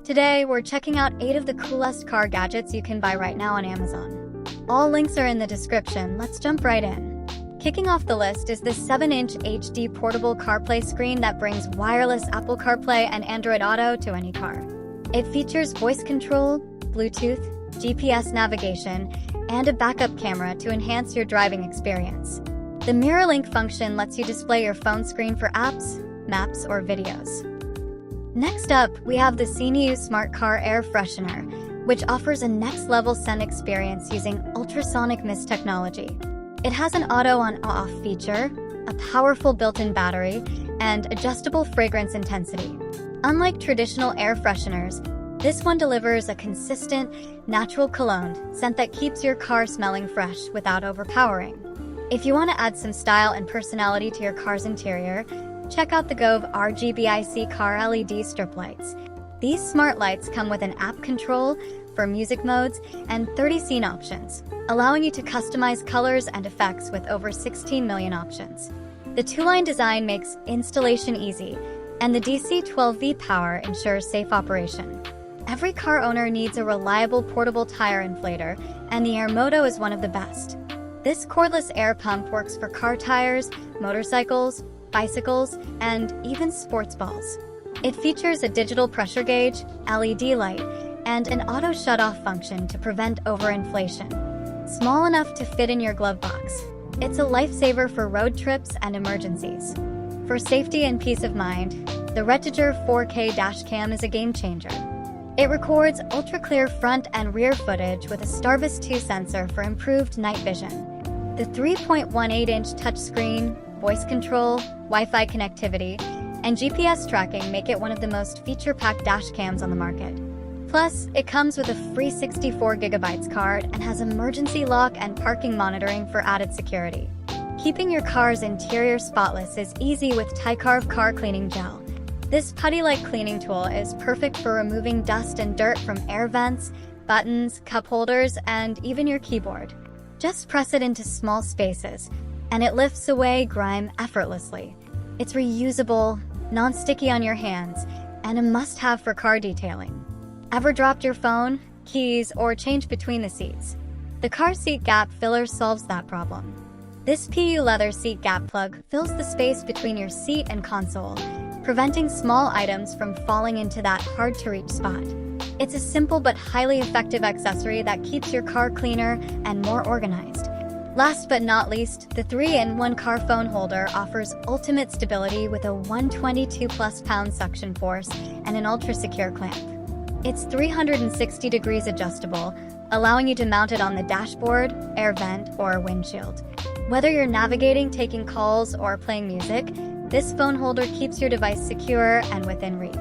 Today, we're checking out 8 of the coolest car gadgets you can buy right now on Amazon. All links are in the description. Let's jump right in. Kicking off the list is this 7-inch HD portable CarPlay screen that brings wireless Apple CarPlay and Android Auto to any car. It features voice control, Bluetooth, GPS navigation, and a backup camera to enhance your driving experience. The Mirror Link function lets you display your phone screen for apps, maps, or videos. Next up, we have the CNEU Smart Car Airfreshener, which offers a next-level scent experience using ultrasonic mist technology. It has an auto-on-off feature, a powerful built-in battery, and adjustable fragrance intensity. Unlike traditional air fresheners, this one delivers a consistent, natural cologne scent that keeps your car smelling fresh without overpowering. If you want to add some style and personality to your car's interior, check out the Gove RGBIC car LED strip lights. These smart lights come with an app control for music modes and 30 scene options, allowing you to customize colors and effects with over 16 million options. The two-line design makes installation easy, and the DC 12V power ensures safe operation. Every car owner needs a reliable portable tire inflator, and the Airmoto is one of the best. This cordless air pump works for car tires, motorcycles, bicycles, and even sports balls. It features a digital pressure gauge, LED light, and an auto shut-off function to prevent overinflation. Small enough to fit in your glove box, it's a lifesaver for road trips and emergencies. For safety and peace of mind, the Retiger 4K dashcam is a game-changer. It records ultra-clear front and rear footage with a Starvis 2 sensor for improved night vision. The 3.18-inch touchscreen, voice control, Wi-Fi connectivity, and GPS tracking make it one of the most feature-packed dash cams on the market. Plus, it comes with a free 64GB card and has emergency lock and parking monitoring for added security. Keeping your car's interior spotless is easy with Tycarve Car Cleaning Gel. This putty-like cleaning tool is perfect for removing dust and dirt from air vents, buttons, cup holders, and even your keyboard. Just press it into small spaces, and it lifts away grime effortlessly. It's reusable, non-sticky on your hands, and a must-have for car detailing. Ever dropped your phone, keys, or changed between the seats? The car seat gap filler solves that problem. This PU leather seat gap plug fills the space between your seat and console, preventing small items from falling into that hard-to-reach spot. It's a simple but highly effective accessory that keeps your car cleaner and more organized. Last but not least, the 3-in-1 car phone holder offers ultimate stability with a 122+ pound suction force and an ultra-secure clamp. It's 360 degrees adjustable, allowing you to mount it on the dashboard, air vent, or windshield. Whether you're navigating, taking calls, or playing music, this phone holder keeps your device secure and within reach.